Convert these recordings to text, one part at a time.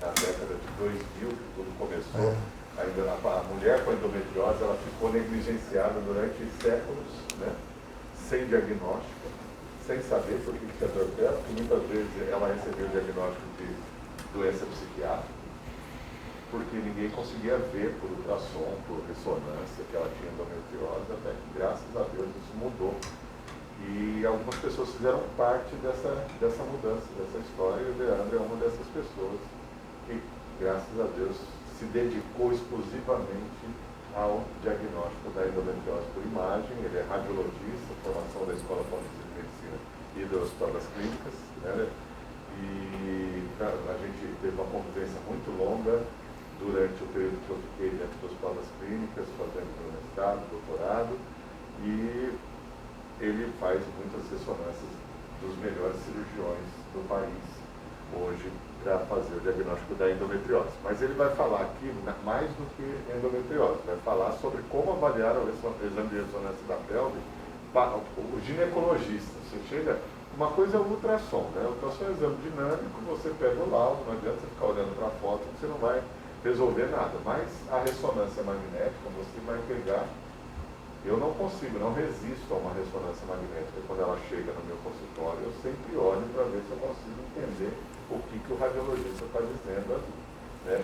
na década de 2000, que tudo começou. Ainda a mulher com endometriose, ela ficou negligenciada durante séculos, né? Sem diagnóstico, sem saber por que tinha dor dela, porque muitas vezes ela recebeu o diagnóstico de doença psiquiátrica, porque ninguém conseguia ver por ultrassom, por ressonância, que ela tinha endometriose, até que, graças a Deus, isso mudou. E algumas pessoas fizeram parte dessa mudança, dessa história, e o Leandro é uma dessas pessoas que, graças a Deus, se dedicou exclusivamente ao diagnóstico da endometriose por imagem. Ele é radiologista, formação da Escola Paulista de Medicina e do Hospital das Clínicas, né? E a gente teve uma convivência muito longa durante o período que eu fiquei dentro do Hospital das Clínicas, fazendo meu mestrado, doutorado, e ele faz muitas ressonâncias dos melhores cirurgiões do país hoje para fazer o diagnóstico da endometriose. Mas ele vai falar aqui mais do que endometriose, vai falar sobre como avaliar o exame de ressonância da pelve para o ginecologista. Você chega, uma coisa é o ultrassom, né? O ultrassom é um exame dinâmico, você pega o laudo, não adianta você ficar olhando para a foto, você não vai resolver nada. Mas a ressonância magnética, você vai pegar. Eu não consigo, não resisto a uma ressonância magnética. Quando ela chega no meu consultório, eu sempre olho para ver se eu consigo entender o que o radiologista está dizendo ali, né?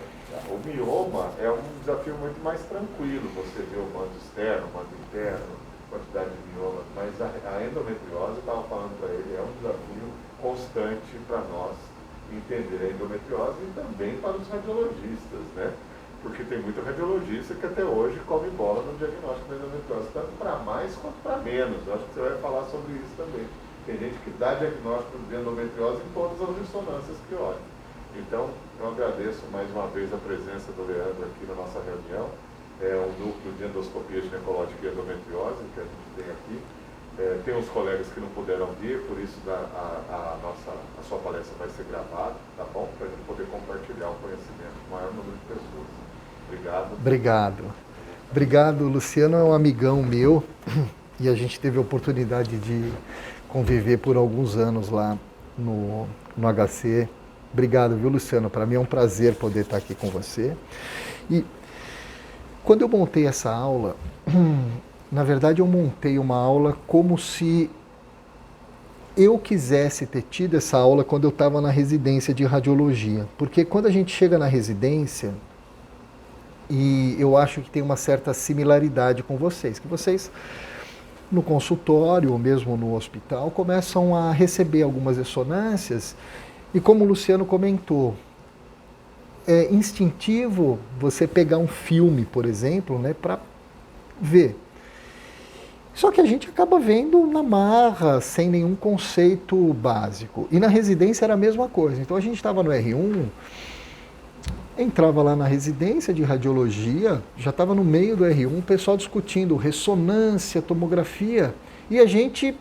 O mioma é um desafio muito mais tranquilo, você vê o mando externo, o mando interno, quantidade de miomas, mas a endometriose, eu estava falando para ele, é um desafio constante para nós entender a endometriose e também para os radiologistas, né? Porque tem muito radiologista que até hoje come bola no diagnóstico da endometriose, tanto para mais quanto para menos. Eu acho que você vai falar sobre isso também. Tem gente que dá diagnóstico de endometriose em todas as ressonâncias que olha. Então, eu agradeço mais uma vez a presença do Leandro aqui na nossa reunião. É o núcleo de endoscopia ginecológica e endometriose que a gente tem aqui. Tem uns colegas que não puderam vir, por isso a sua palestra vai ser gravada, tá bom? Para a gente poder compartilhar o conhecimento com o maior número de pessoas. Obrigado. Obrigado, Luciano é um amigão meu e a gente teve a oportunidade de conviver por alguns anos lá no HC. Obrigado, viu, Luciano? Para mim é um prazer poder estar aqui com você. E quando eu montei essa aula, na verdade eu montei uma aula como se eu quisesse ter tido essa aula quando eu estava na residência de radiologia. Porque quando a gente chega na residência, e eu acho que tem uma certa similaridade com vocês, que vocês no consultório ou mesmo no hospital começam a receber algumas ressonâncias e, como o Luciano comentou, é instintivo você pegar um filme, por exemplo, né, para ver. Só que a gente acaba vendo na marra, sem nenhum conceito básico. E na residência era a mesma coisa. Então a gente estava no R1, entrava lá na residência de radiologia, já estava no meio do R1, o pessoal discutindo ressonância, tomografia, e a gente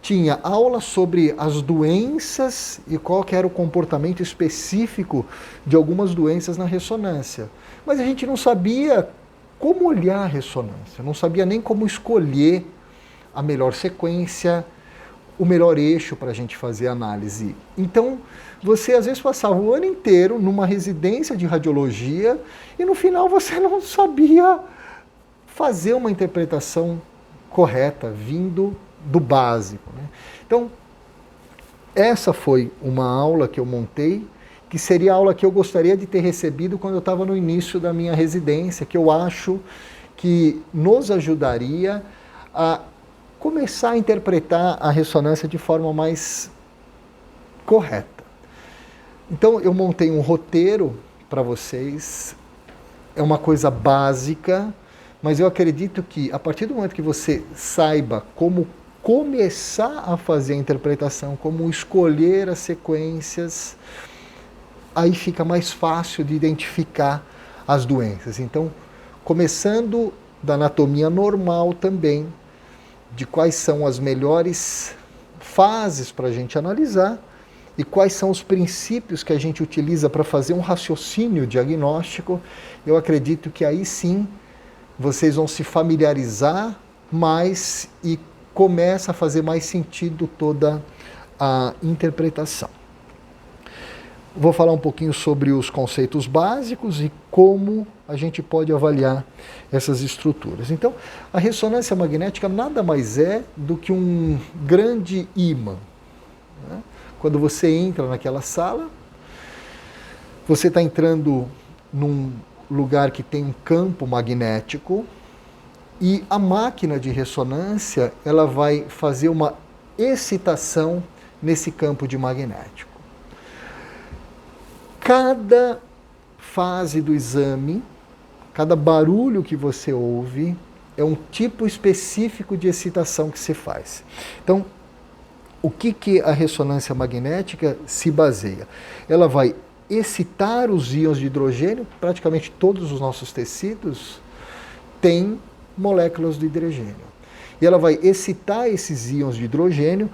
tinha aula sobre as doenças e qual que era o comportamento específico de algumas doenças na ressonância. Mas a gente não sabia como olhar a ressonância, não sabia nem como escolher a melhor sequência, o melhor eixo para a gente fazer a análise. Então, você às vezes passava o ano inteiro numa residência de radiologia e no final você não sabia fazer uma interpretação correta, vindo do básico, né? Então, essa foi uma aula que eu montei, que seria a aula que eu gostaria de ter recebido quando eu estava no início da minha residência, que eu acho que nos ajudaria a começar a interpretar a ressonância de forma mais correta. Então, eu montei um roteiro para vocês, é uma coisa básica, mas eu acredito que a partir do momento que você saiba como começar a fazer a interpretação, como escolher as sequências, aí fica mais fácil de identificar as doenças. Então, começando da anatomia normal também, de quais são as melhores fases para a gente analisar e quais são os princípios que a gente utiliza para fazer um raciocínio diagnóstico, eu acredito que aí sim vocês vão se familiarizar mais e começa a fazer mais sentido toda a interpretação. vou falar um pouquinho sobre os conceitos básicos e como a gente pode avaliar essas estruturas. Então, a ressonância magnética nada mais é do que um grande ímã. Né? Quando você entra naquela sala, você está entrando num lugar que tem um campo magnético e a máquina de ressonância ela vai fazer uma excitação nesse campo de magnético. Cada fase do exame, cada barulho que você ouve é um tipo específico de excitação que se faz. Então, o que a ressonância magnética se baseia? Ela vai excitar os íons de hidrogênio, praticamente todos os nossos tecidos têm moléculas de hidrogênio. E ela vai excitar esses íons de hidrogênio.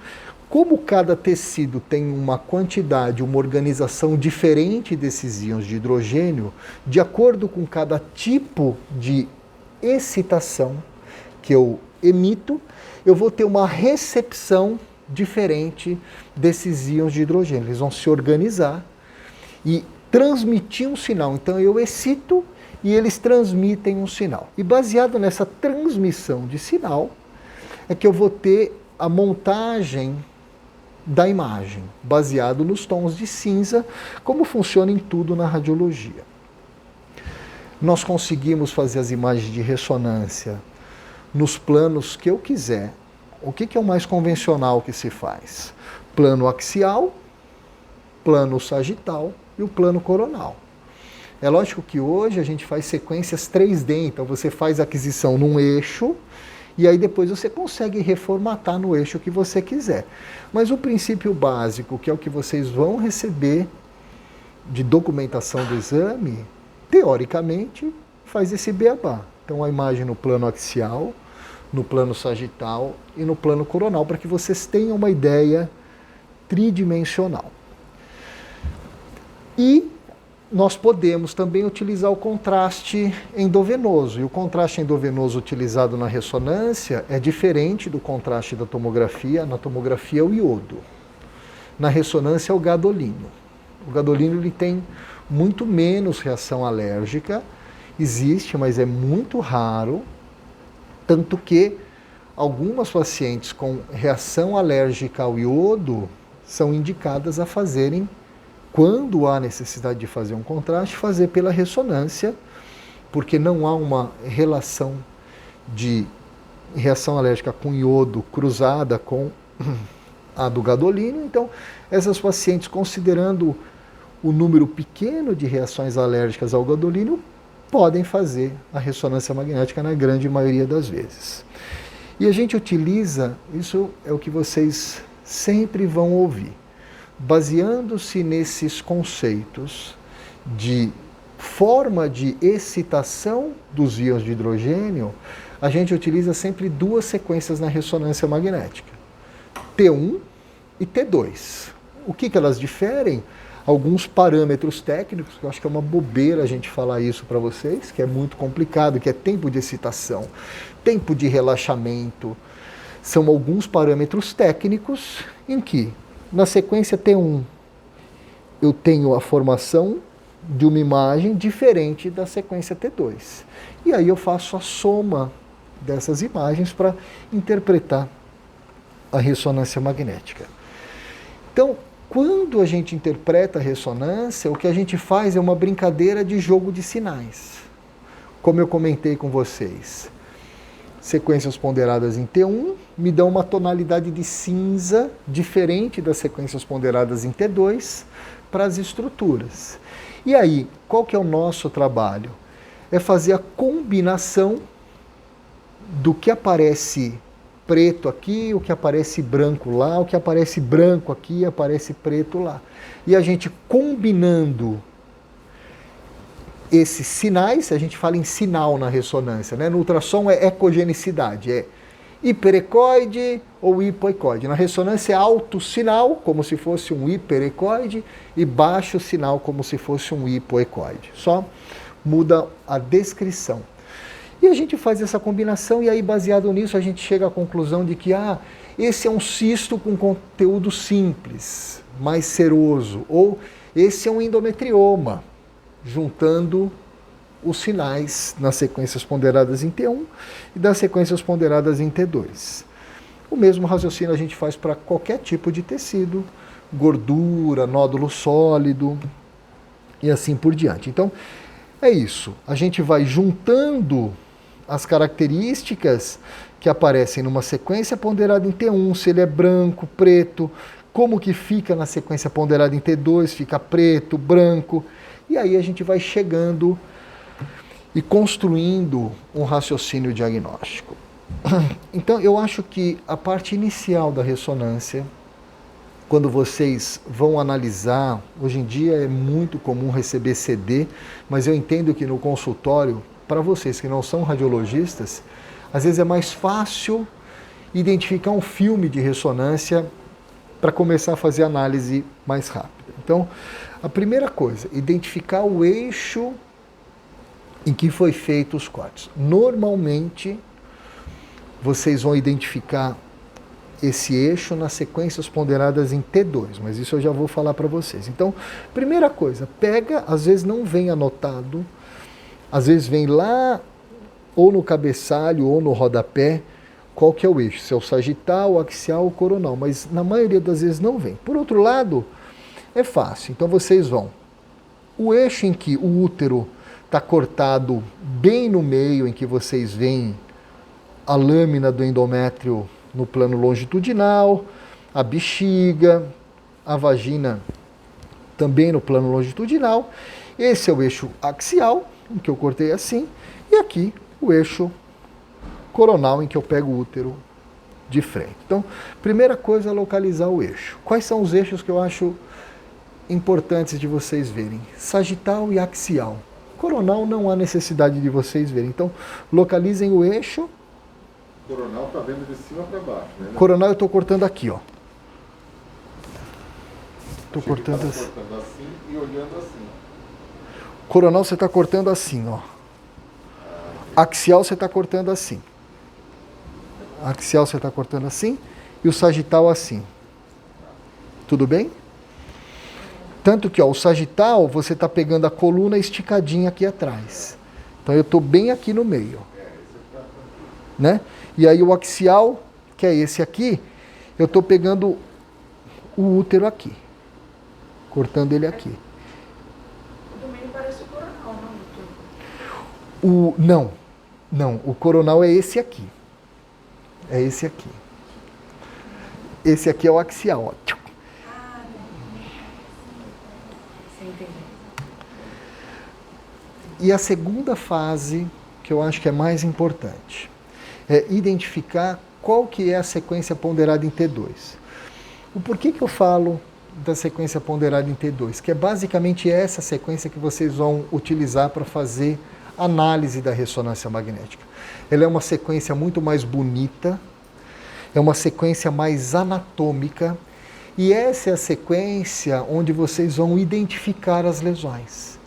Como cada tecido tem uma quantidade, uma organização diferente desses íons de hidrogênio, de acordo com cada tipo de excitação que eu emito, eu vou ter uma recepção diferente desses íons de hidrogênio. Eles vão se organizar e transmitir um sinal. Então eu excito e eles transmitem um sinal. E baseado nessa transmissão de sinal, é que eu vou ter a montagem da imagem, baseado nos tons de cinza, como funciona em tudo na radiologia. Nós conseguimos fazer as imagens de ressonância nos planos que eu quiser. O que é o mais convencional que se faz? Plano axial, plano sagital e o plano coronal. É lógico que hoje a gente faz sequências 3D, então você faz a aquisição num eixo e aí depois você consegue reformatar no eixo que você quiser. Mas o princípio básico, que é o que vocês vão receber de documentação do exame, teoricamente faz esse beabá. Então a imagem no plano axial, no plano sagital e no plano coronal, para que vocês tenham uma ideia tridimensional. E nós podemos também utilizar o contraste endovenoso. E o contraste endovenoso utilizado na ressonância é diferente do contraste da tomografia. Na tomografia é o iodo. Na ressonância é o gadolínio. O gadolínio ele tem muito menos reação alérgica. Existe, mas é muito raro. Tanto que algumas pacientes com reação alérgica ao iodo são indicadas a fazerem, quando há necessidade de fazer um contraste, fazer pela ressonância, porque não há uma relação de reação alérgica com iodo cruzada com a do gadolínio. Então, essas pacientes, considerando o número pequeno de reações alérgicas ao gadolínio, podem fazer a ressonância magnética na grande maioria das vezes. E a gente utiliza, isso é o que vocês sempre vão ouvir, baseando-se nesses conceitos de forma de excitação dos íons de hidrogênio, a gente utiliza sempre duas sequências na ressonância magnética, T1 e T2. O que elas diferem? Alguns parâmetros técnicos, que eu acho que é uma bobeira a gente falar isso para vocês, que é muito complicado, que é tempo de excitação, tempo de relaxamento. São alguns parâmetros técnicos em que, na sequência T1, eu tenho a formação de uma imagem diferente da sequência T2. E aí eu faço a soma dessas imagens para interpretar a ressonância magnética. Então, quando a gente interpreta a ressonância, o que a gente faz é uma brincadeira de jogo de sinais. Como eu comentei com vocês, sequências ponderadas em T1 me dão uma tonalidade de cinza diferente das sequências ponderadas em T2 para as estruturas. E aí, qual que é o nosso trabalho? É fazer a combinação do que aparece preto aqui, o que aparece branco lá, o que aparece branco aqui, aparece preto lá. E a gente combinando esses sinais, a gente fala em sinal na ressonância, né? No ultrassom é ecogenicidade, é hiperecoide ou hipoecoide. Na ressonância é alto sinal, como se fosse um hiperecoide, e baixo sinal, como se fosse um hipoecoide. Só muda a descrição. E a gente faz essa combinação e aí, baseado nisso, a gente chega à conclusão de que esse é um cisto com conteúdo simples, mais seroso, ou esse é um endometrioma, juntando os sinais nas sequências ponderadas em T1 e das sequências ponderadas em T2. O mesmo raciocínio a gente faz para qualquer tipo de tecido, gordura, nódulo sólido e assim por diante. Então, é isso. A gente vai juntando as características que aparecem numa sequência ponderada em T1, se ele é branco, preto, como que fica na sequência ponderada em T2, fica preto, branco, e aí a gente vai chegando e construindo um raciocínio diagnóstico. Então, eu acho que a parte inicial da ressonância, quando vocês vão analisar, hoje em dia é muito comum receber CD, mas eu entendo que no consultório, para vocês que não são radiologistas, às vezes é mais fácil identificar um filme de ressonância para começar a fazer análise mais rápida. Então, a primeira coisa, identificar o eixo em que foi feito os cortes. Normalmente, vocês vão identificar esse eixo nas sequências ponderadas em T2, mas isso eu já vou falar para vocês. Então, primeira coisa, pega, às vezes não vem anotado, às vezes vem lá ou no cabeçalho ou no rodapé, qual que é o eixo, se é o sagital, o axial ou coronal, mas na maioria das vezes não vem. Por outro lado, é fácil, então vocês vão, o eixo em que o útero está cortado bem no meio, em que vocês veem a lâmina do endométrio no plano longitudinal, a bexiga, a vagina também no plano longitudinal. Esse é o eixo axial, em que eu cortei assim, e aqui o eixo coronal, em que eu pego o útero de frente. Então, primeira coisa é localizar o eixo. Quais são os eixos que eu acho importantes de vocês verem? Sagital e axial. Coronal não há necessidade de vocês verem. Então, localizem o eixo. Coronal está vendo de cima para baixo, né? Coronal eu estou cortando aqui, ó. Estou cortando assim. Cortando assim e olhando assim. Coronal você está cortando assim, ó. Axial você está cortando assim. Axial você está cortando assim. E o sagital assim. Tudo bem? Tanto que, ó, o sagital você está pegando a coluna esticadinha aqui atrás. Então eu estou bem aqui no meio. Né? E aí o axial, que é esse aqui, eu estou pegando o útero aqui. Cortando ele aqui. O do meio parece o coronal, não? Não, o coronal é esse aqui. É esse aqui. Esse aqui é o axial, ó. Você entendeu? E a segunda fase, que eu acho que é mais importante, é identificar qual que é a sequência ponderada em T2. O porquê que eu falo da sequência ponderada em T2? Que é basicamente essa sequência que vocês vão utilizar para fazer análise da ressonância magnética. Ela é uma sequência muito mais bonita, é uma sequência mais anatômica, e essa é a sequência onde vocês vão identificar as lesões.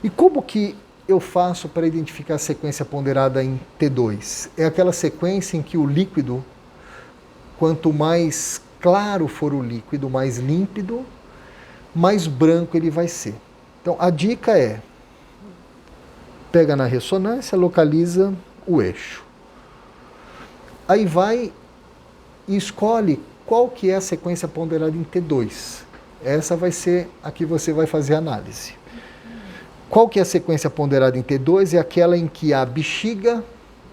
E como que eu faço para identificar a sequência ponderada em T2? É aquela sequência em que o líquido, quanto mais claro for o líquido, mais límpido, mais branco ele vai ser. Então a dica é, pega na ressonância, localiza o eixo. Aí vai e escolhe qual que é a sequência ponderada em T2. Essa vai ser a que você vai fazer a análise. Qual que é a sequência ponderada em T2? É aquela em que a bexiga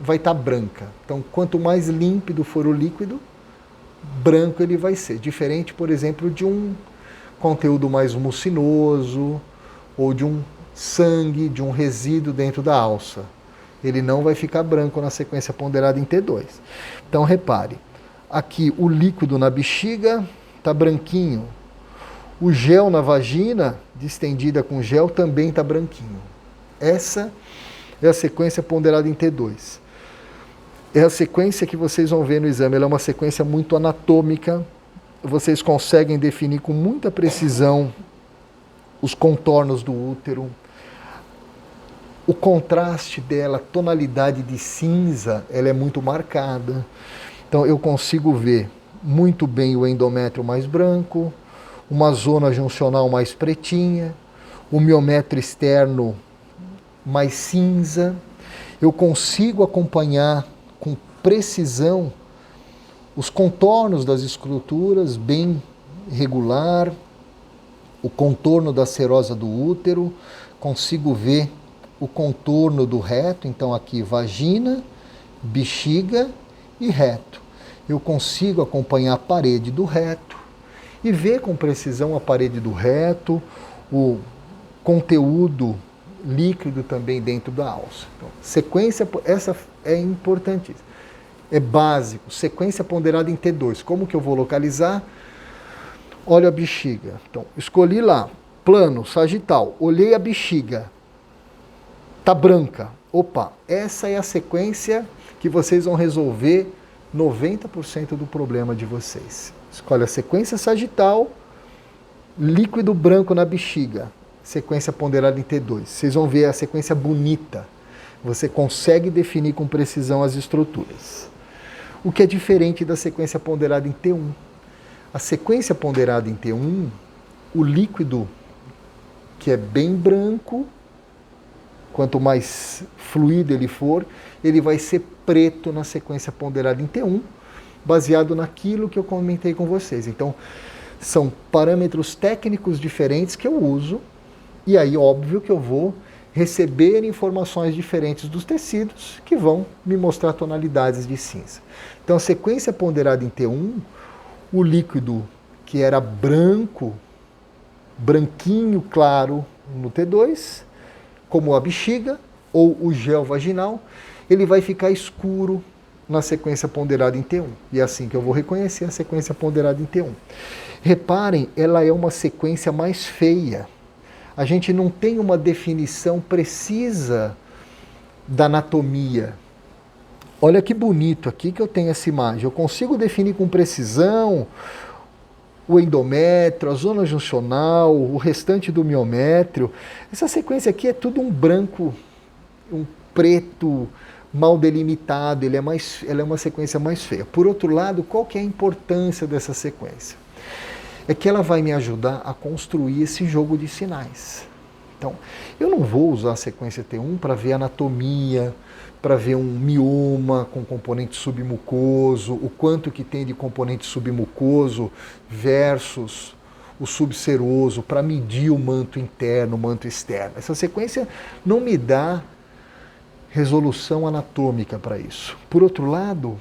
vai estar branca. Então, quanto mais límpido for o líquido, branco ele vai ser. Diferente, por exemplo, de um conteúdo mais mucinoso ou de um sangue, de um resíduo dentro da alça. Ele não vai ficar branco na sequência ponderada em T2. Então, repare, aqui o líquido na bexiga está branquinho. O gel na vagina, distendida com gel, também está branquinho. Essa é a sequência ponderada em T2. É a sequência que vocês vão ver no exame. Ela é uma sequência muito anatômica. Vocês conseguem definir com muita precisão os contornos do útero. O contraste dela, a tonalidade de cinza, ela é muito marcada. Então eu consigo ver muito bem o endométrio mais branco, uma zona juncional mais pretinha, o miométrio externo mais cinza. Eu consigo acompanhar com precisão os contornos das estruturas, bem regular, o contorno da serosa do útero, consigo ver o contorno do reto, então aqui vagina, bexiga e reto. Eu consigo acompanhar a parede do reto e ver com precisão a parede do reto, o conteúdo líquido também dentro da alça. Então, sequência, essa é importantíssima. É básico, sequência ponderada em T2. Como que eu vou localizar? Olha a bexiga. Então, escolhi lá, plano, sagital, olhei a bexiga, tá branca. Opa, essa é a sequência que vocês vão resolver 90% do problema de vocês. Escolhe a sequência sagital, líquido branco na bexiga, sequência ponderada em T2. Vocês vão ver a sequência bonita. Você consegue definir com precisão as estruturas. O que é diferente da sequência ponderada em T1. A sequência ponderada em T1, o líquido, que é bem branco, quanto mais fluido ele for, ele vai ser preto na sequência ponderada em T1, baseado naquilo que eu comentei com vocês. Então, são parâmetros técnicos diferentes que eu uso, e aí, óbvio, que eu vou receber informações diferentes dos tecidos que vão me mostrar tonalidades de cinza. Então, a sequência ponderada em T1, o líquido que era branco, branquinho claro no T2, como a bexiga ou o gel vaginal, ele vai ficar escuro na sequência ponderada em T1. E é assim que eu vou reconhecer a sequência ponderada em T1. Reparem, ela é uma sequência mais feia. A gente não tem uma definição precisa da anatomia. Olha que bonito aqui que eu tenho essa imagem. Eu consigo definir com precisão o endométrio, a zona juncional, o restante do miométrio. Essa sequência aqui é tudo um branco, um preto mal delimitado, ela é uma sequência mais feia. Por outro lado, qual que é a importância dessa sequência? É que ela vai me ajudar a construir esse jogo de sinais. Então, eu não vou usar a sequência T1 para ver anatomia, para ver um mioma com componente submucoso, o quanto que tem de componente submucoso versus o subseroso, para medir o manto interno, o manto externo. Essa sequência não me dá resolução anatômica para isso. Por outro lado,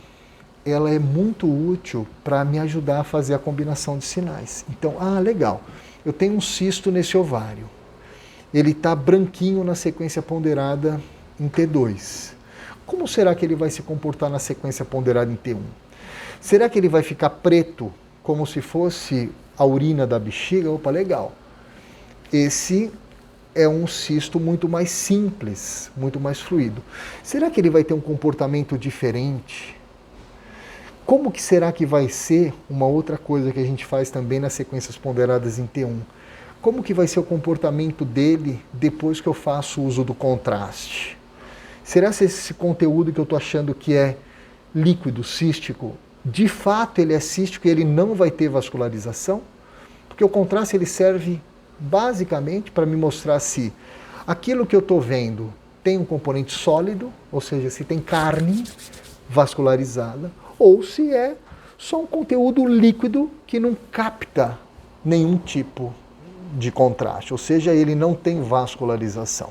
ela é muito útil para me ajudar a fazer a combinação de sinais. Então, legal, eu tenho um cisto nesse ovário. Ele está branquinho na sequência ponderada em T2. Como será que ele vai se comportar na sequência ponderada em T1? Será que ele vai ficar preto, como se fosse a urina da bexiga? Opa, legal. Esse é um cisto muito mais simples, muito mais fluido. Será que ele vai ter um comportamento diferente? Como que será que vai ser uma outra coisa que a gente faz também nas sequências ponderadas em T1? Como que vai ser o comportamento dele depois que eu faço uso do contraste? Será que esse conteúdo que eu estou achando que é líquido, cístico, de fato ele é cístico e ele não vai ter vascularização? Porque o contraste ele serve basicamente para me mostrar se aquilo que eu estou vendo tem um componente sólido, ou seja, se tem carne vascularizada, ou se é só um conteúdo líquido que não capta nenhum tipo de contraste, ou seja, ele não tem vascularização.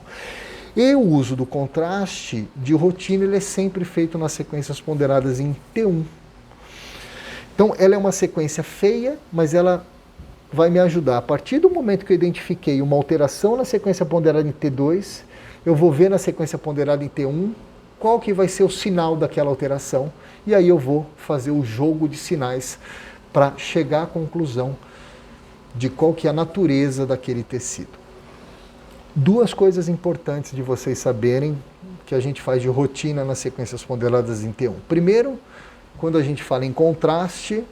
E o uso do contraste de rotina ele é sempre feito nas sequências ponderadas em T1. Então, ela é uma sequência feia, mas ela vai me ajudar. A partir do momento que eu identifiquei uma alteração na sequência ponderada em T2, eu vou ver na sequência ponderada em T1 qual que vai ser o sinal daquela alteração, e aí eu vou fazer o jogo de sinais para chegar à conclusão de qual que é a natureza daquele tecido. Duas coisas importantes de vocês saberem que a gente faz de rotina nas sequências ponderadas em T1. Primeiro, quando a gente fala em contraste,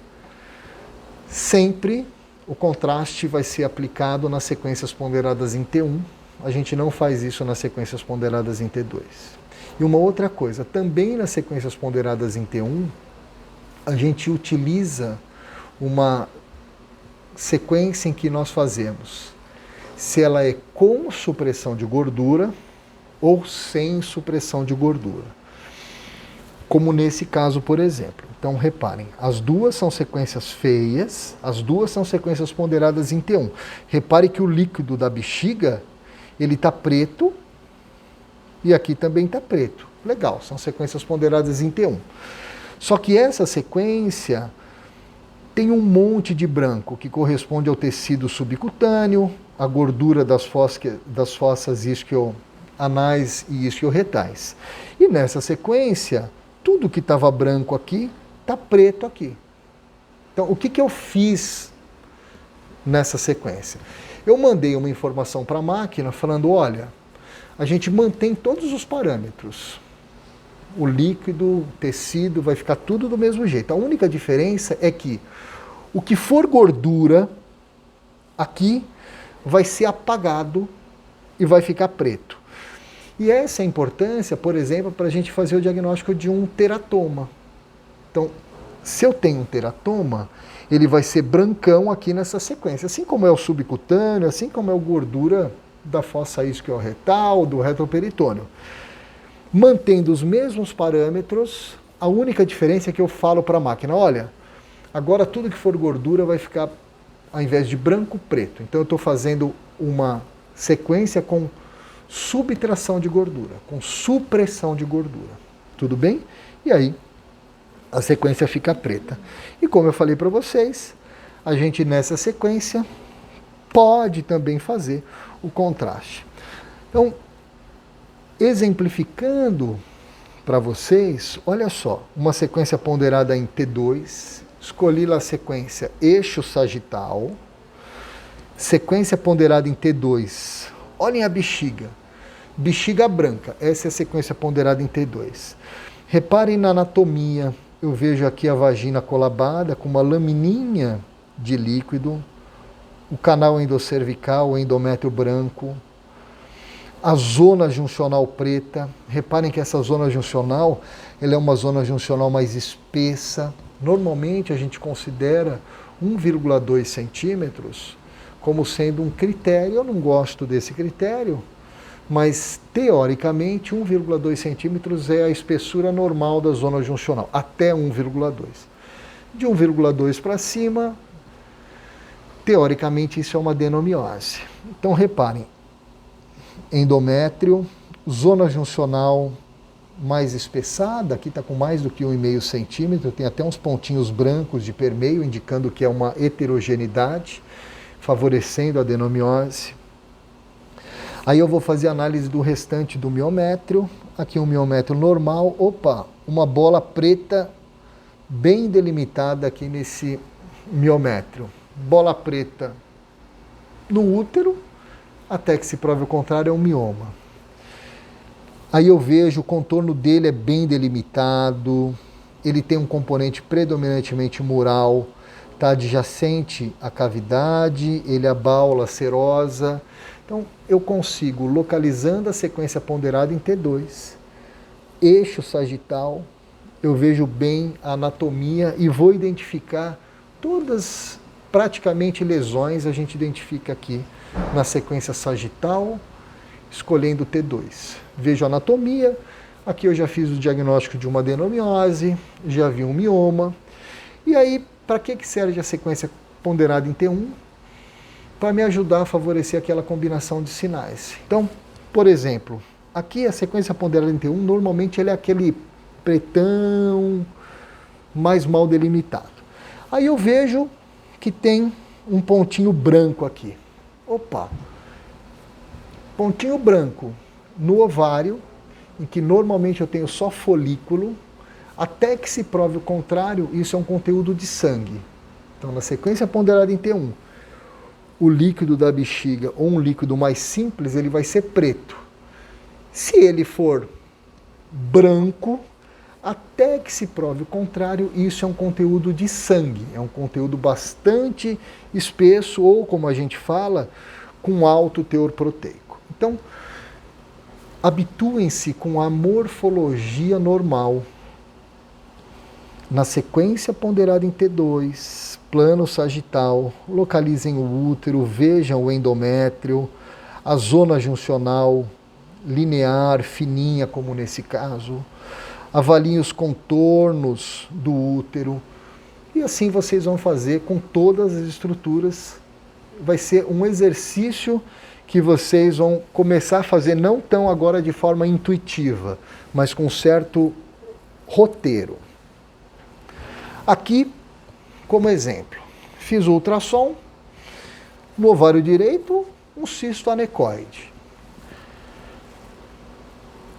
sempre o contraste vai ser aplicado nas sequências ponderadas em T1. A gente não faz isso nas sequências ponderadas em T2. E uma outra coisa, também nas sequências ponderadas em T1, a gente utiliza uma sequência em que nós fazemos se ela é com supressão de gordura ou sem supressão de gordura. Como nesse caso, por exemplo. Então, reparem, as duas são sequências feias, as duas são sequências ponderadas em T1. Repare que o líquido da bexiga, ele está preto e aqui também está preto. Legal, são sequências ponderadas em T1. Só que essa sequência tem um monte de branco que corresponde ao tecido subcutâneo, a gordura das fossas isquioanais e isquiorretais. E nessa sequência, tudo que estava branco aqui está preto aqui. Então, o que eu fiz nessa sequência? Eu mandei uma informação para a máquina falando, olha, a gente mantém todos os parâmetros. O líquido, o tecido, vai ficar tudo do mesmo jeito. A única diferença é que o que for gordura aqui vai ser apagado e vai ficar preto. E essa é a importância, por exemplo, para a gente fazer o diagnóstico de um teratoma. Então, se eu tenho um teratoma, ele vai ser brancão aqui nessa sequência, assim como é o subcutâneo, assim como é a gordura da fossa isquiorretal, do retroperitônio. Mantendo os mesmos parâmetros, a única diferença é que eu falo para a máquina, olha, agora tudo que for gordura vai ficar, ao invés de branco, preto. Então eu estou fazendo uma sequência com subtração de gordura, com supressão de gordura. Tudo bem? E aí a sequência fica preta. E como eu falei para vocês, a gente nessa sequência pode também fazer o contraste. Então, exemplificando para vocês, olha só, uma sequência ponderada em T2, escolhi lá a sequência eixo sagital, sequência ponderada em T2, olhem a bexiga branca, essa é a sequência ponderada em T2. Reparem na anatomia, eu vejo aqui a vagina colabada com uma lamininha de líquido, o canal endocervical, o endométrio branco, a zona juncional preta. Reparem que essa zona juncional, ela é uma zona juncional mais espessa. Normalmente a gente considera 1,2 centímetros como sendo um critério. Eu não gosto desse critério, mas teoricamente 1,2 centímetros é a espessura normal da zona juncional, até 1,2. De 1,2 para cima, teoricamente isso é uma adenomiose. Então reparem, endométrio, zona juncional mais espessada, aqui está com mais do que 1,5 centímetro, tem até uns pontinhos brancos de permeio, indicando que é uma heterogeneidade, favorecendo a adenomiose. Aí eu vou fazer análise do restante do miométrio, aqui um miométrio normal, opa, uma bola preta bem delimitada aqui nesse miométrio. Bola preta no útero, até que se prove o contrário, é um mioma. Aí eu vejo o contorno dele é bem delimitado, ele tem um componente predominantemente mural, está adjacente à cavidade, ele é baula serosa. Então eu consigo, localizando a sequência ponderada em T2, eixo sagital, eu vejo bem a anatomia e vou identificar todas praticamente lesões, a gente identifica aqui na sequência sagital, escolhendo T2. Vejo a anatomia, aqui eu já fiz o diagnóstico de uma adenomiose, já vi um mioma. E aí, para que serve a sequência ponderada em T1? Para me ajudar a favorecer aquela combinação de sinais. Então, por exemplo, aqui a sequência ponderada em T1, normalmente ele é aquele pretão mais mal delimitado. Aí eu vejo que tem um pontinho branco aqui. Opa! Pontinho branco no ovário, em que normalmente eu tenho só folículo, até que se prove o contrário, isso é um conteúdo de sangue. Então, na sequência ponderada em T1, o líquido da bexiga, ou um líquido mais simples, ele vai ser preto. Se ele for branco, até que se prove o contrário, isso é um conteúdo de sangue, é um conteúdo bastante espesso, ou como a gente fala, com alto teor proteico. Então, habituem-se com a morfologia normal. na sequência ponderada em T2, plano sagital, localizem o útero, vejam o endométrio, a zona juncional linear, fininha, como nesse caso, avaliem os contornos do útero, e assim vocês vão fazer com todas as estruturas. Vai ser um exercício que vocês vão começar a fazer, não tão agora de forma intuitiva, mas com certo roteiro. Aqui, como exemplo, fiz o ultrassom, no ovário direito, um cisto anecoide.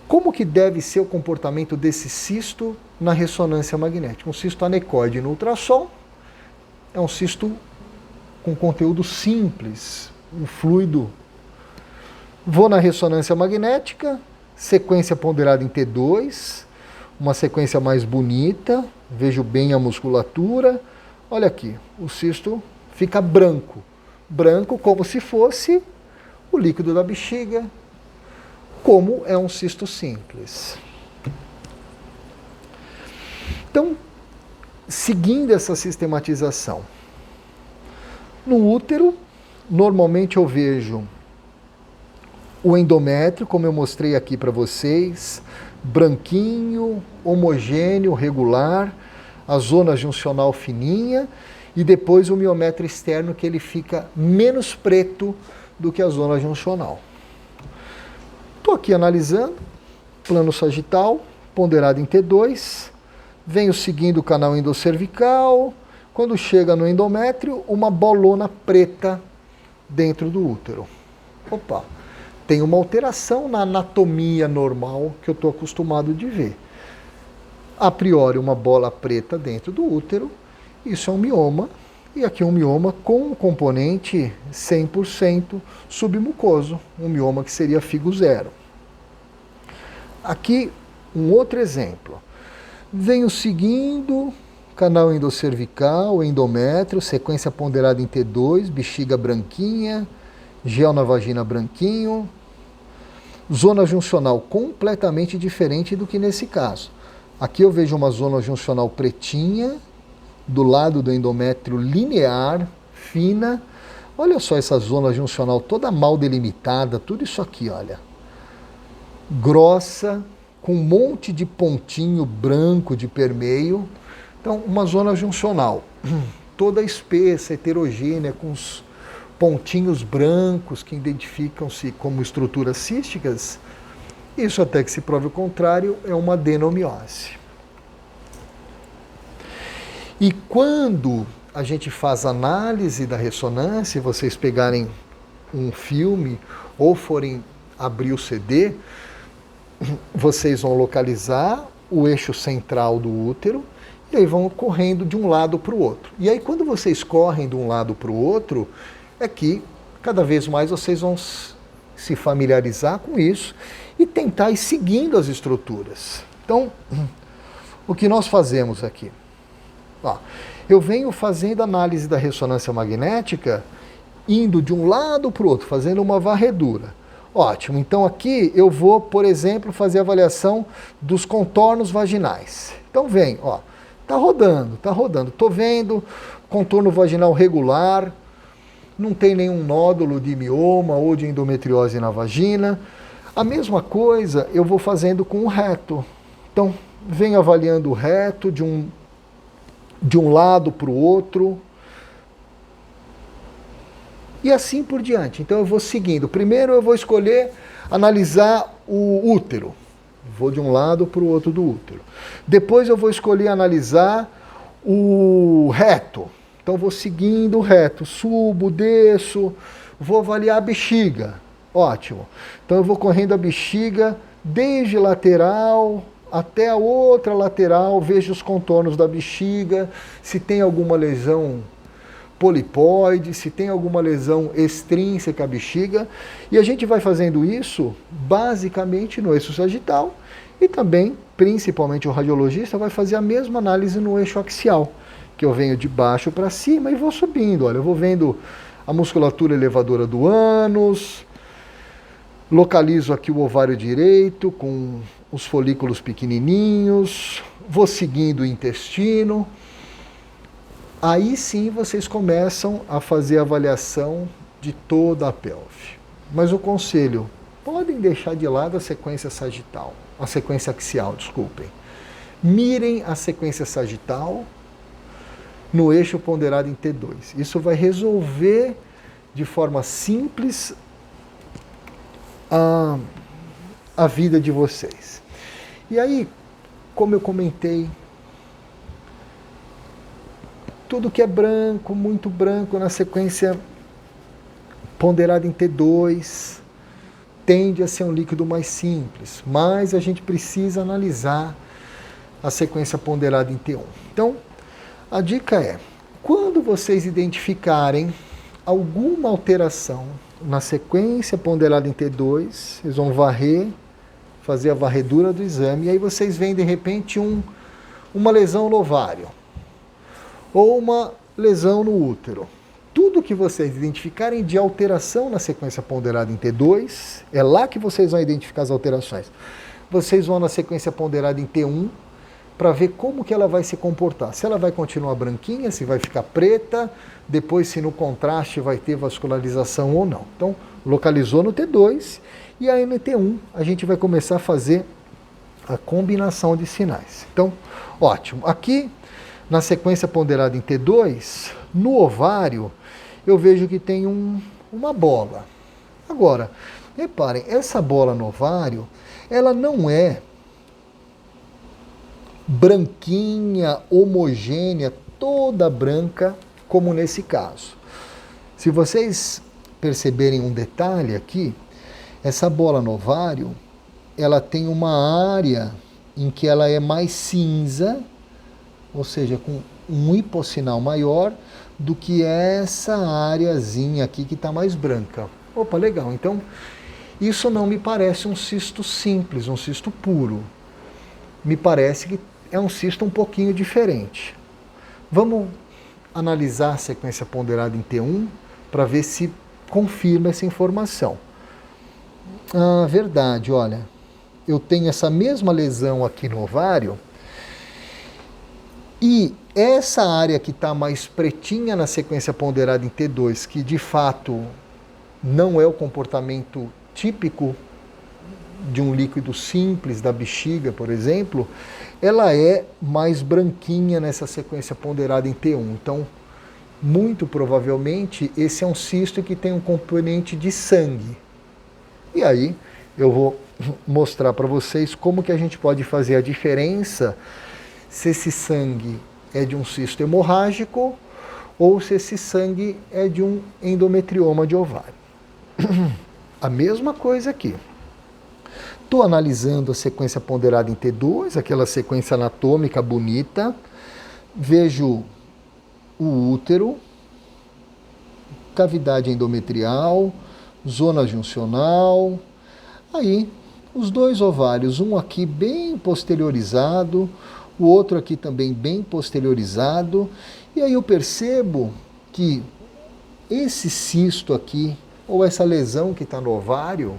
Como que deve ser o comportamento desse cisto na ressonância magnética? Um cisto anecoide no ultrassom é um cisto com conteúdo simples, um fluido. Vou na ressonância magnética, sequência ponderada em T2, uma sequência mais bonita, vejo bem a musculatura. Olha aqui, o cisto fica branco. Branco como se fosse o líquido da bexiga, como é um cisto simples. Então, seguindo essa sistematização, no útero, normalmente eu vejo o endométrio, como eu mostrei aqui para vocês, branquinho, homogêneo, regular, a zona juncional fininha, e depois o miométrio externo, que ele fica menos preto do que a zona juncional. Estou aqui analisando, plano sagital, ponderado em T2, venho seguindo o canal endocervical, quando chega no endométrio, uma bolona preta dentro do útero. Opa, tem uma alteração na anatomia normal que eu estou acostumado de ver. A priori, uma bola preta dentro do útero, isso é um mioma, e aqui um mioma com um componente 100% submucoso, um mioma que seria figo 0. Aqui, um outro exemplo. Venho seguindo canal endocervical, endométrio, sequência ponderada em T2, bexiga branquinha, gel na vagina branquinho, zona juncional completamente diferente do que nesse caso. Aqui eu vejo uma zona juncional pretinha, do lado do endométrio linear, fina. Olha só essa zona juncional toda mal delimitada, tudo isso aqui, olha. Grossa, com um monte de pontinho branco de permeio. Então, uma zona juncional toda espessa, heterogênea, com os pontinhos brancos que identificam-se como estruturas císticas. Isso, até que se prove o contrário, é uma adenomiose. E quando a gente faz análise da ressonância, se vocês pegarem um filme ou forem abrir o CD, vocês vão localizar o eixo central do útero e aí vão correndo de um lado para o outro. E aí, quando vocês correm de um lado para o outro, é que cada vez mais vocês vão se familiarizar com isso e tentar ir seguindo as estruturas. Então, o que nós fazemos aqui? Ó, eu venho fazendo análise da ressonância magnética, indo de um lado para o outro, fazendo uma varredura. Ótimo, então aqui eu vou, por exemplo, fazer a avaliação dos contornos vaginais. Então vem, ó, tá rodando, tô vendo contorno vaginal regular, não tem nenhum nódulo de mioma ou de endometriose na vagina. A mesma coisa eu vou fazendo com o reto. Então, venho avaliando o reto de um lado para o outro. E assim por diante. Então eu vou seguindo. Primeiro eu vou escolher analisar o útero. Vou de um lado para o outro do útero. Depois eu vou escolher analisar o reto. Então vou seguindo o reto. Subo, desço. Vou avaliar a bexiga. Ótimo. Então eu vou correndo a bexiga desde lateral até a outra lateral. Vejo os contornos da bexiga. Se tem alguma lesão polipoide, se tem alguma lesão extrínseca à bexiga, e a gente vai fazendo isso basicamente no eixo sagital e também, principalmente o radiologista, vai fazer a mesma análise no eixo axial, que eu venho de baixo para cima e vou subindo. Olha, eu vou vendo a musculatura elevadora do ânus, localizo aqui o ovário direito com os folículos pequenininhos, vou seguindo o intestino. Aí sim vocês começam a fazer a avaliação de toda a pelve. Mas o conselho, podem deixar de lado a sequência sagital, a sequência axial, desculpem. Mirem a sequência sagital no eixo ponderado em T2. Isso vai resolver de forma simples a vida de vocês. E aí, como eu comentei, tudo que é branco, muito branco na sequência ponderada em T2, tende a ser um líquido mais simples, mas a gente precisa analisar a sequência ponderada em T1. Então, a dica é, quando vocês identificarem alguma alteração na sequência ponderada em T2, vocês vão varrer, fazer a varredura do exame, e aí vocês veem de repente uma lesão no ovário, ou uma lesão no útero. Tudo que vocês identificarem de alteração na sequência ponderada em T2, é lá que vocês vão identificar as alterações. Vocês vão na sequência ponderada em T1 para ver como que ela vai se comportar. Se ela vai continuar branquinha, se vai ficar preta, depois se no contraste vai ter vascularização ou não. Então, localizou no T2 e aí no T1 a gente vai começar a fazer a combinação de sinais. Então, ótimo. Aqui, na sequência ponderada em T2, no ovário, eu vejo que tem uma bola. Agora, reparem, essa bola no ovário, ela não é branquinha, homogênea, toda branca, como nesse caso. Se vocês perceberem um detalhe aqui, essa bola no ovário, ela tem uma área em que ela é mais cinza, ou seja, com um hipossinal maior, do que essa areazinha aqui que está mais branca. Opa, legal. Então, isso não me parece um cisto simples, um cisto puro. Me parece que é um cisto um pouquinho diferente. Vamos analisar a sequência ponderada em T1 para ver se confirma essa informação. Ah, verdade, olha, eu tenho essa mesma lesão aqui no ovário e essa área que está mais pretinha na sequência ponderada em T2, que de fato não é o comportamento típico de um líquido simples da bexiga, por exemplo, ela é mais branquinha nessa sequência ponderada em T1. Então, muito provavelmente, esse é um cisto que tem um componente de sangue. E aí, eu vou mostrar para vocês como que a gente pode fazer a diferença se esse sangue é de um cisto hemorrágico ou se esse sangue é de um endometrioma de ovário. A mesma coisa aqui. Estou analisando a sequência ponderada em T2, aquela sequência anatômica bonita. Vejo o útero, cavidade endometrial, zona juncional. Aí, os dois ovários, um aqui bem posteriorizado, o outro aqui também bem posteriorizado. E aí eu percebo que esse cisto aqui, ou essa lesão que está no ovário,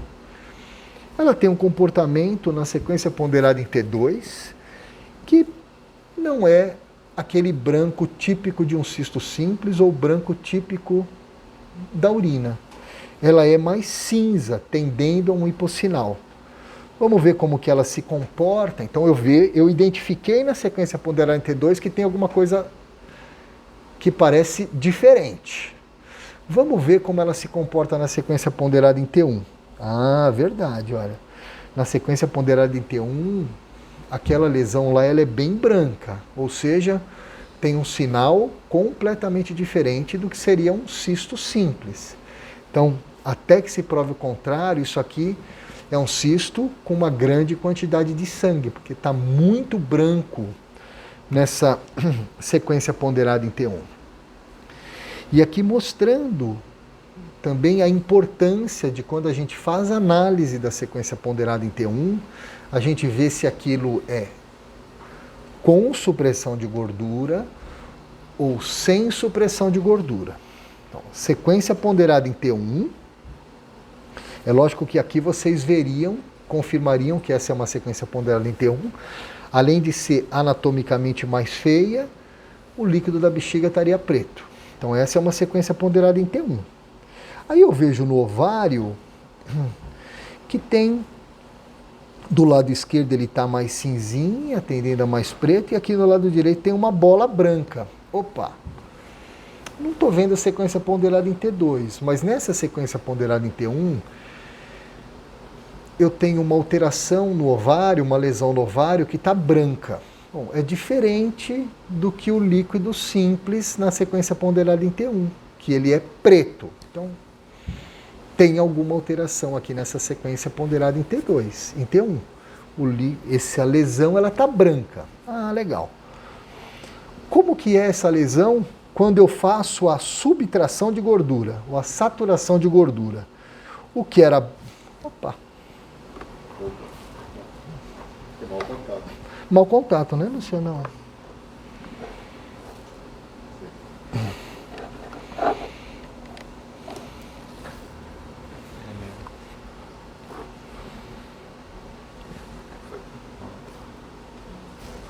ela tem um comportamento na sequência ponderada em T2 que não é aquele branco típico de um cisto simples ou branco típico da urina. Ela é mais cinza, tendendo a um hipossinal. Vamos ver como que ela se comporta. Então eu identifiquei na sequência ponderada em T2 que tem alguma coisa que parece diferente. Vamos ver como ela se comporta na sequência ponderada em T1. Ah, verdade, olha. Na sequência ponderada em T1, aquela lesão lá ela é bem branca, ou seja, tem um sinal completamente diferente do que seria um cisto simples. Então, até que se prove o contrário, isso aqui é um cisto com uma grande quantidade de sangue, porque está muito branco nessa sequência ponderada em T1. E aqui mostrando também a importância de quando a gente faz análise da sequência ponderada em T1, a gente vê se aquilo é com supressão de gordura ou sem supressão de gordura. Então, sequência ponderada em T1, é lógico que aqui vocês veriam confirmariam que essa é uma sequência ponderada em T1. Além de ser anatomicamente mais feia, o líquido da bexiga estaria preto. Então essa é uma sequência ponderada em T1. Aí eu vejo no ovário que tem, do lado esquerdo ele está mais cinzinha, tendendo a mais preto, e aqui no lado direito tem uma bola branca. Opa! Não estou vendo a sequência ponderada em T2, mas nessa sequência ponderada em T1, eu tenho uma alteração no ovário, uma lesão no ovário que está branca. Bom, é diferente do que o líquido simples na sequência ponderada em T1, que ele é preto. Então, tem alguma alteração aqui nessa sequência ponderada em T2. Em T1, essa lesão está branca. Ah, legal. Como que é essa lesão quando eu faço a subtração de gordura, ou a saturação de gordura? O que era... Opa! Mau contato. Mau contato, né, Luciano?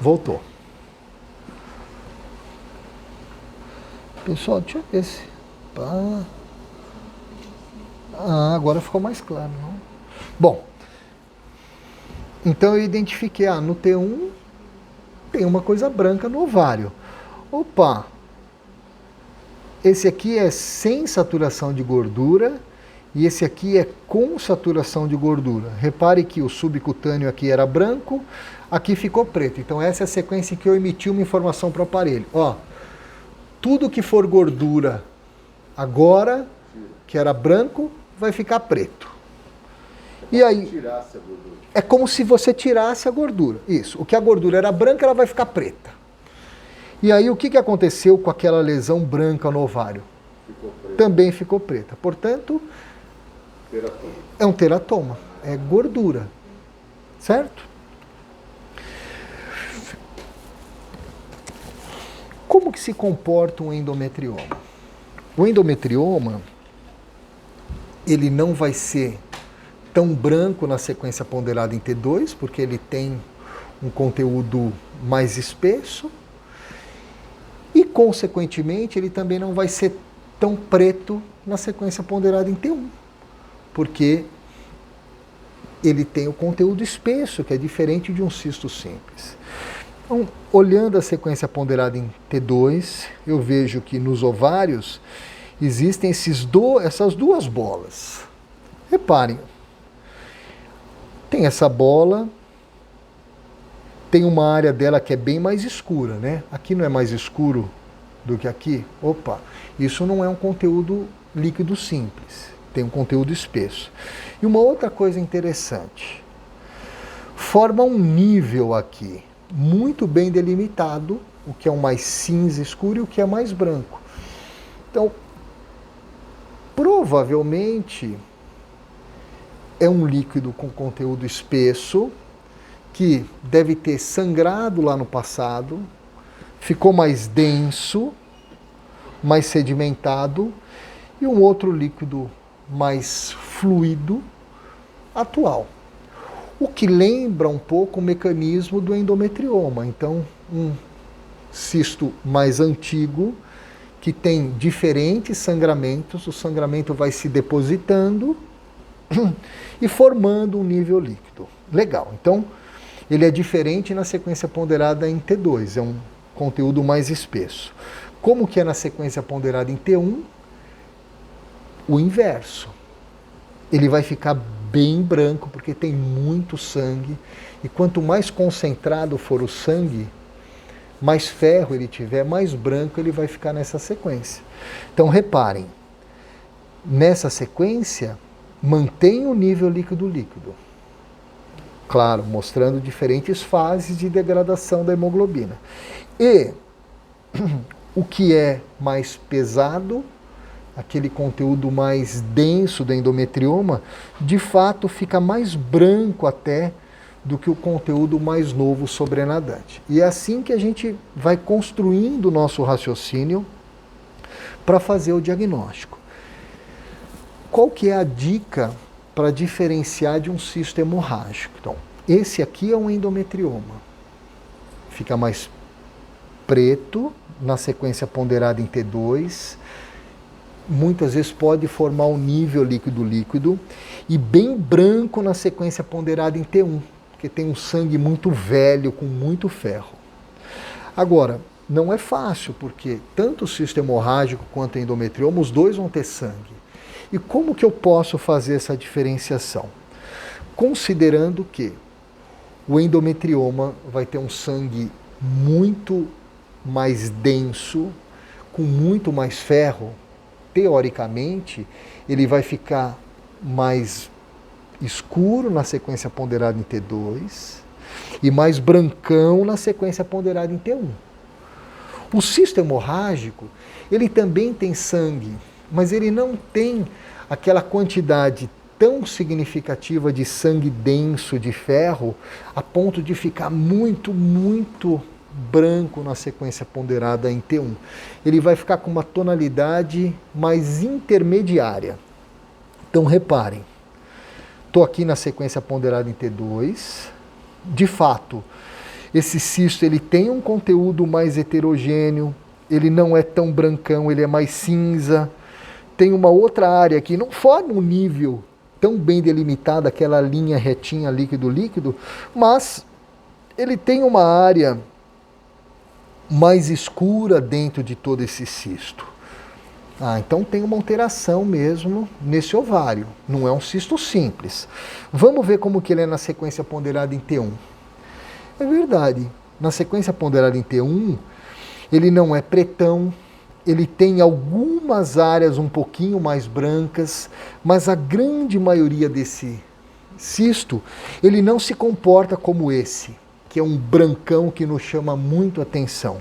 Voltou. Pessoal, deixa eu ver se... Ah, agora ficou mais claro, não? Bom, então eu identifiquei, no T1 tem uma coisa branca no ovário. Opa! Esse aqui é sem saturação de gordura e esse aqui é com saturação de gordura. Repare que o subcutâneo aqui era branco, aqui ficou preto. Então essa é a sequência em que eu emiti uma informação para o aparelho. Ó, tudo que for gordura agora, que era branco, vai ficar preto. E aí, é como se você tirasse a gordura. Isso. O que a gordura era branca, ela vai ficar preta. E aí, o que aconteceu com aquela lesão branca no ovário? Também ficou preta. Portanto, teratoma. É um teratoma. É gordura. Certo? Como que se comporta um endometrioma? O endometrioma, ele não vai ser tão branco na sequência ponderada em T2, porque ele tem um conteúdo mais espesso, e, consequentemente, ele também não vai ser tão preto na sequência ponderada em T1, porque ele tem o conteúdo espesso, que é diferente de um cisto simples. Então, olhando a sequência ponderada em T2, eu vejo que nos ovários existem essas duas bolas. Reparem, tem essa bola, tem uma área dela que é bem mais escura, né? Aqui não é mais escuro do que aqui? Opa, isso não é um conteúdo líquido simples, tem um conteúdo espesso. E uma outra coisa interessante, forma um nível aqui, muito bem delimitado, o que é o mais cinza escuro e o que é mais branco. Então, provavelmente é um líquido com conteúdo espesso, que deve ter sangrado lá no passado, ficou mais denso, mais sedimentado, e um outro líquido mais fluido, atual. O que lembra um pouco o mecanismo do endometrioma. Então, um cisto mais antigo, que tem diferentes sangramentos, o sangramento vai se depositando e formando um nível líquido. Legal. Então, ele é diferente na sequência ponderada em T2, é um conteúdo mais espesso. Como que é na sequência ponderada em T1? O inverso. Ele vai ficar bem branco, porque tem muito sangue, e quanto mais concentrado for o sangue, mais ferro ele tiver, mais branco ele vai ficar nessa sequência. Então, reparem, nessa sequência, mantém o nível líquido-líquido. Claro, mostrando diferentes fases de degradação da hemoglobina. E o que é mais pesado, aquele conteúdo mais denso do endometrioma, de fato fica mais branco até do que o conteúdo mais novo sobrenadante. E é assim que a gente vai construindo o nosso raciocínio para fazer o diagnóstico. Qual que é a dica para diferenciar de um cisto hemorrágico. Então, esse aqui é um endometrioma. Fica mais preto na sequência ponderada em T2. Muitas vezes pode formar um nível líquido-líquido e bem branco na sequência ponderada em T1, porque tem um sangue muito velho, com muito ferro. Agora, não é fácil, porque tanto o cisto hemorrágico quanto o endometrioma, os dois vão ter sangue. E como que eu posso fazer essa diferenciação? Considerando que o endometrioma vai ter um sangue muito mais denso, com muito mais ferro, teoricamente, ele vai ficar mais escuro na sequência ponderada em T2 e mais brancão na sequência ponderada em T1. O cisto hemorrágico, ele também tem sangue, mas ele não tem aquela quantidade tão significativa de sangue denso, de ferro, a ponto de ficar muito branco na sequência ponderada em T1. Ele vai ficar com uma tonalidade mais intermediária. Então reparem, estou aqui na sequência ponderada em T2. De fato, esse cisto ele tem um conteúdo mais heterogêneo, ele não é tão brancão, ele é mais cinza. Tem uma outra área que não forma um nível tão bem delimitado, aquela linha retinha líquido-líquido, mas ele tem uma área mais escura dentro de todo esse cisto. Então tem uma alteração mesmo nesse ovário. Não é um cisto simples. Vamos ver como que ele é na sequência ponderada em T1. É verdade. Na sequência ponderada em T1, ele não é pretão, ele tem algumas áreas um pouquinho mais brancas, mas a grande maioria desse cisto, ele não se comporta como esse, que é um brancão que nos chama muito a atenção.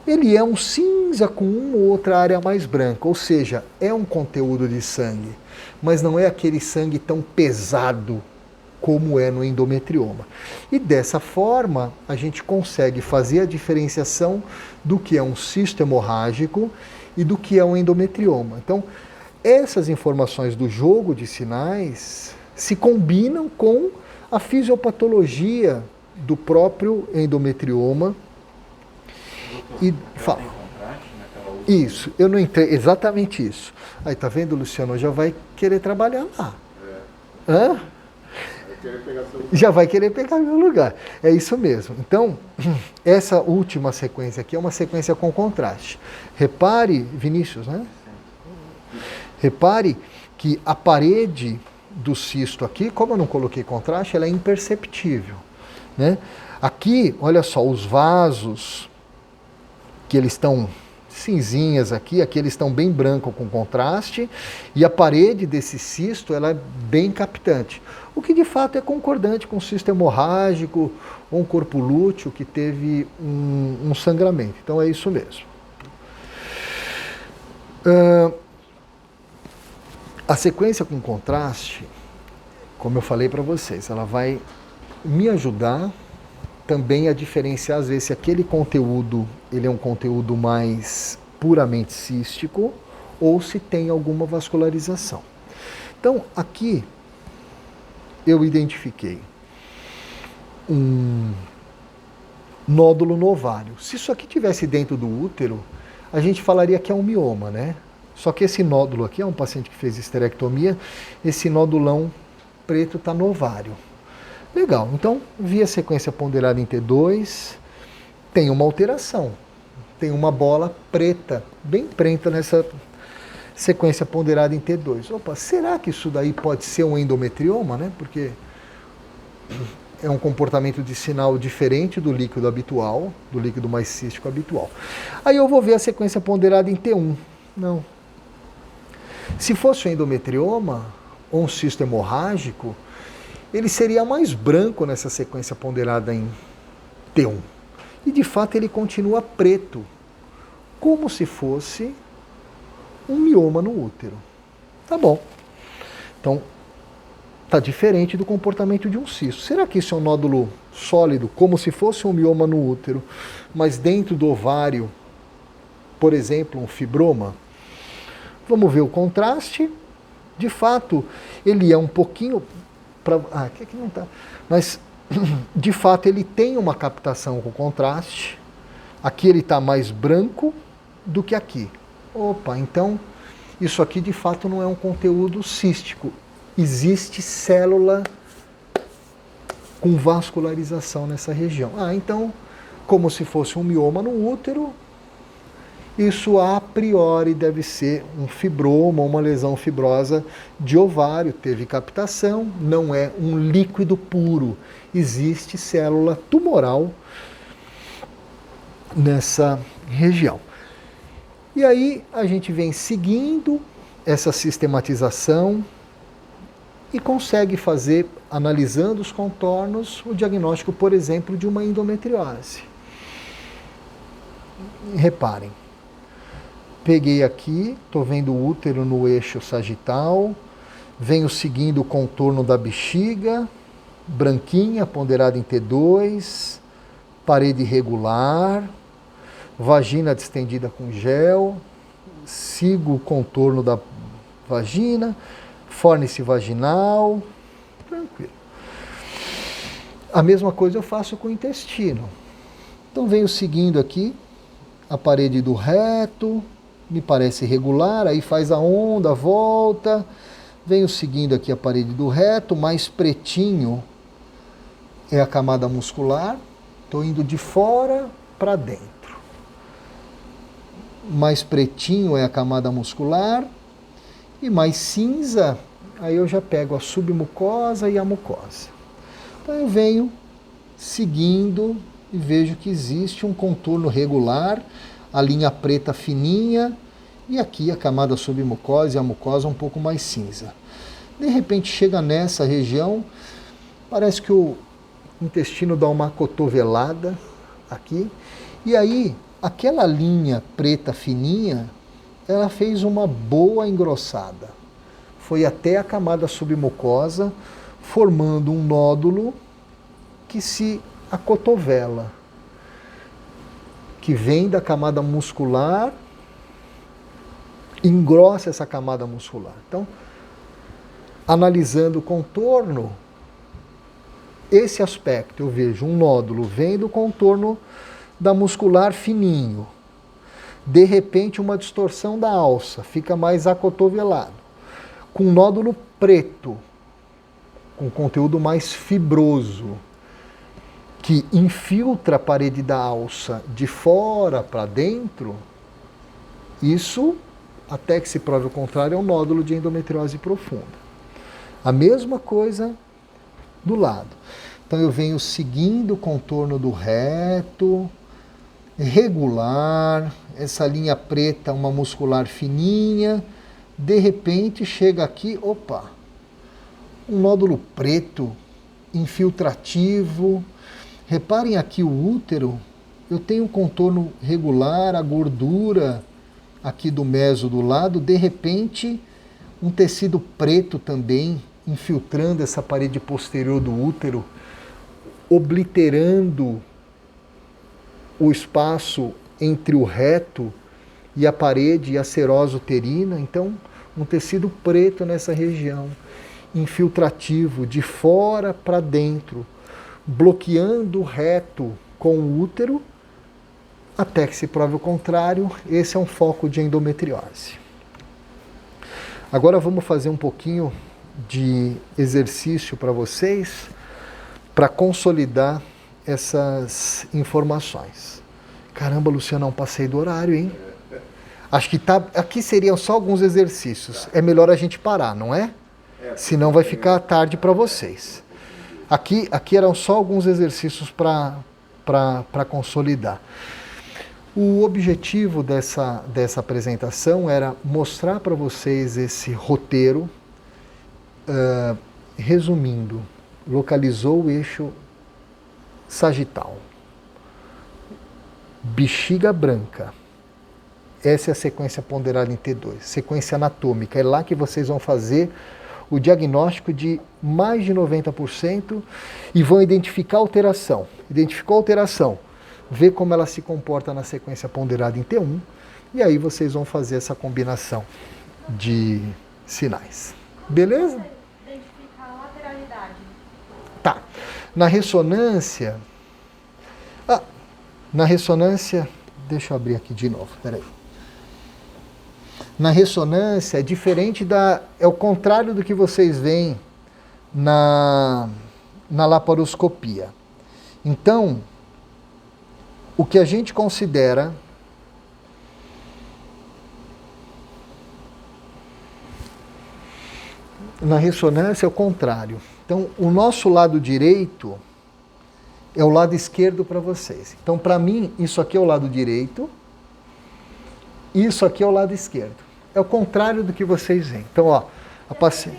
Ele é um cinza com uma ou outra área mais branca, ou seja, é um conteúdo de sangue, mas não é aquele sangue tão pesado como é no endometrioma. E dessa forma, a gente consegue fazer a diferenciação do que é um cisto hemorrágico e do que é um endometrioma. Então, essas informações do jogo de sinais se combinam com a fisiopatologia do próprio endometrioma. E fala. Isso, eu não entrei, exatamente isso. Aí, tá vendo, Luciano? Já vai querer trabalhar lá. Hã? Já vai querer pegar meu lugar. É isso mesmo. Então, essa última sequência aqui é uma sequência com contraste. Repare, Vinícius, né? Repare que a parede do cisto aqui, como eu não coloquei contraste, ela é imperceptível, né? Aqui, olha só, os vasos, que eles estão cinzinhas aqui eles estão bem brancos com contraste, e a parede desse cisto ela é bem captante. O que de fato é concordante com o cisto hemorrágico ou um corpo lúteo que teve um sangramento. Então é isso mesmo. A sequência com contraste, como eu falei para vocês, ela vai me ajudar também a diferenciar, às vezes, se aquele conteúdo ele é um conteúdo mais puramente cístico ou se tem alguma vascularização. Então, aqui eu identifiquei um nódulo no ovário. Se isso aqui tivesse dentro do útero, a gente falaria que é um mioma, né? Só que esse nódulo aqui é um paciente que fez esterectomia, esse nódulão preto está no ovário. Legal, então vi a sequência ponderada em T2, tem uma alteração, tem uma bola preta, bem preta nessa sequência ponderada em T2. Opa, será que isso daí pode ser um endometrioma, né? Porque é um comportamento de sinal diferente do líquido habitual, do líquido mais cístico habitual. Aí eu vou ver a sequência ponderada em T1. Não. Se fosse um endometrioma ou um cisto hemorrágico, ele seria mais branco nessa sequência ponderada em T1. E de fato ele continua preto, como se fosse um mioma no útero. Tá bom. Então, tá diferente do comportamento de um cisto. Será que isso é um nódulo sólido, como se fosse um mioma no útero, mas dentro do ovário, por exemplo, um fibroma? Vamos ver o contraste. De fato, ele é um pouquinho... aqui não está. Mas, de fato, ele tem uma captação com contraste. Aqui ele está mais branco do que aqui. Opa, então, isso aqui de fato não é um conteúdo cístico. Existe célula com vascularização nessa região. Então, como se fosse um mioma no útero, isso a priori deve ser um fibroma, uma lesão fibrosa de ovário, teve captação, não é um líquido puro. Existe célula tumoral nessa região. E aí a gente vem seguindo essa sistematização e consegue fazer, analisando os contornos, o diagnóstico, por exemplo, de uma endometriose. Reparem, peguei aqui, estou vendo o útero no eixo sagital, venho seguindo o contorno da bexiga, branquinha, ponderada em T2, parede irregular, vagina distendida com gel, sigo o contorno da vagina, fórnice vaginal, tranquilo. A mesma coisa eu faço com o intestino. Então venho seguindo aqui a parede do reto, me parece irregular, aí faz a onda, volta, venho seguindo aqui a parede do reto, mais pretinho é a camada muscular, estou indo de fora para dentro. Mais pretinho é a camada muscular e mais cinza, aí eu já pego a submucosa e a mucosa. Então eu venho seguindo e vejo que existe um contorno regular, a linha preta fininha e aqui a camada submucosa e a mucosa um pouco mais cinza. De repente chega nessa região, parece que o intestino dá uma cotovelada aqui e aí aquela linha preta fininha, ela fez uma boa engrossada. Foi até a camada submucosa, formando um nódulo que se acotovela, que vem da camada muscular, engrossa essa camada muscular. Então, analisando o contorno, esse aspecto, eu vejo um nódulo, vem do contorno da muscular fininho. De repente, uma distorção da alça, fica mais acotovelado. Com um nódulo preto, com conteúdo mais fibroso, que infiltra a parede da alça de fora para dentro, isso, até que se prove o contrário, é um nódulo de endometriose profunda. A mesma coisa do lado. Então eu venho seguindo o contorno do reto, regular, essa linha preta, uma muscular fininha, de repente chega aqui, opa, um nódulo preto, infiltrativo. Reparem aqui o útero, eu tenho um contorno regular, a gordura aqui do meso do lado, de repente um tecido preto também, infiltrando essa parede posterior do útero, obliterando o espaço entre o reto e a parede e a serosa uterina. Então, um tecido preto nessa região, infiltrativo, de fora para dentro, bloqueando o reto com o útero, até que se prove o contrário. Esse é um foco de endometriose. Agora vamos fazer um pouquinho de exercício para vocês, para consolidar essas informações. Caramba, Luciano, não passei do horário, hein? Acho que aqui seriam só alguns exercícios. É melhor a gente parar, não é? Senão vai ficar tarde para vocês. Aqui eram só alguns exercícios para consolidar. O objetivo dessa apresentação era mostrar para vocês esse roteiro, resumindo, localizou o eixo sagital, bexiga branca, essa é a sequência ponderada em T2, sequência anatômica, é lá que vocês vão fazer o diagnóstico de mais de 90% e vão identificar a alteração. Identificou a alteração, vê como ela se comporta na sequência ponderada em T1, e aí vocês vão fazer essa combinação de sinais. Beleza? Identificar a lateralidade. Tá. Na ressonância, deixa eu abrir aqui de novo, peraí. Na ressonância é diferente é o contrário do que vocês veem na laparoscopia. Então, o que a gente considera na ressonância é o contrário. Então, o nosso lado direito é o lado esquerdo para vocês. Então, para mim, isso aqui é o lado direito, isso aqui é o lado esquerdo. É o contrário do que vocês veem. Então, ó, a paciente...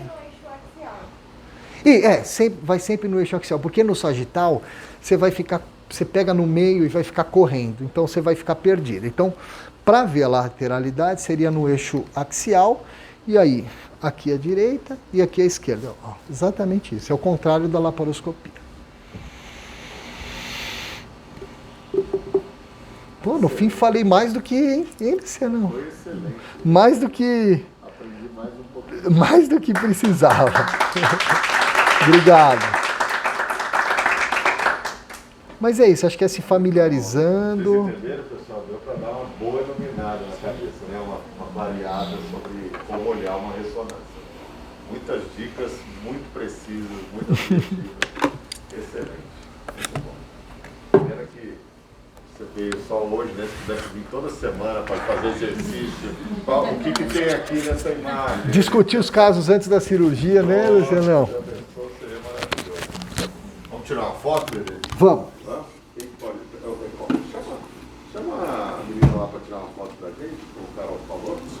vai sempre no eixo axial, porque no sagital você pega no meio e vai ficar correndo, então você vai ficar perdido. Então, para ver a lateralidade, seria no eixo axial, e aí, aqui a direita e aqui a esquerda. Ó, exatamente isso, é o contrário da laparoscopia. Pô, no fim falei mais do que, hein, Luciano? Foi excelente. Mais do que... Aprendi mais um pouquinho. Mais do que precisava. Obrigado. Mas é isso, acho que é se familiarizando. Vocês entenderam, pessoal? Deu para dar uma boa iluminada na cabeça, né? Uma variada sobre como olhar uma ressonância. Muitas dicas, muito precisas, muito objetivas. Excelente. Muito bom. Pena que você veio só hoje, né? Se pudesse vir toda semana para fazer exercício. O que tem aqui nessa imagem? Discutir os casos antes da cirurgia, né, Luciano? Já pensou, seria maravilhoso. Vamos tirar uma foto, bebê? Vamos. Vamos?